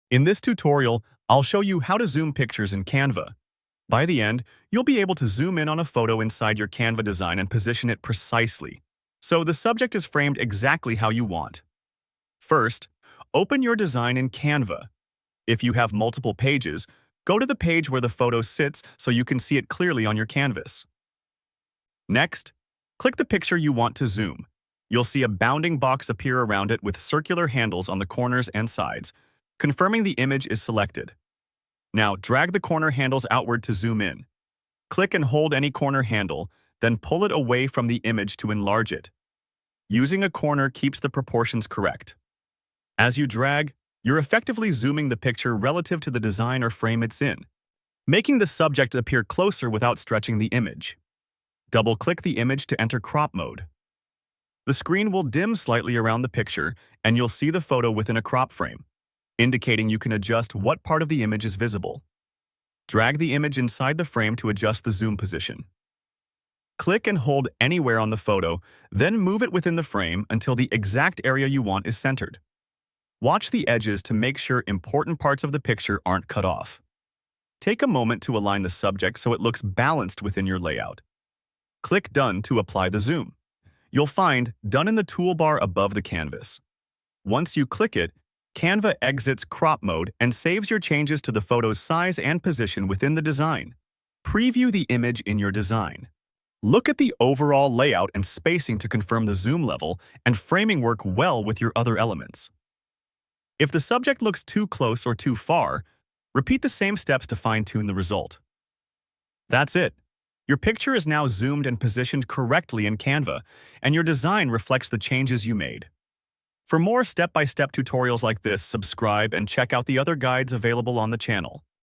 In this tutorial, I'll show you how to zoom pictures in Canva. By the end, you'll be able to zoom in on a photo inside your Canva design and position it precisely, so the subject is framed exactly how you want. First, open your design in Canva. If you have multiple pages, go to the page where the photo sits so you can see it clearly on your canvas. Next, click the picture you want to zoom. You'll see a bounding box appear around it with circular handles on the corners and sides, confirming the image is selected. Now, drag the corner handles outward to zoom in. Click and hold any corner handle, then pull it away from the image to enlarge it. Using a corner keeps the proportions correct. As you drag, you're effectively zooming the picture relative to the design or frame it's in, making the subject appear closer without stretching the image. Double-click the image to enter crop mode. The screen will dim slightly around the picture, and you'll see the photo within a crop frame, indicating you can adjust what part of the image is visible. Drag the image inside the frame to adjust the zoom position. Click and hold anywhere on the photo, then move it within the frame until the exact area you want is centered. Watch the edges to make sure important parts of the picture aren't cut off. Take a moment to align the subject so it looks balanced within your layout. Click Done to apply the zoom. You'll find Done in the toolbar above the canvas. Once you click it, Canva exits crop mode and saves your changes to the photo's size and position within the design. Preview the image in your design. Look at the overall layout and spacing to confirm the zoom level and framing work well with your other elements. If the subject looks too close or too far, repeat the same steps to fine-tune the result. That's it. Your picture is now zoomed and positioned correctly in Canva, and your design reflects the changes you made. For more step-by-step tutorials like this, subscribe and check out the other guides available on the channel.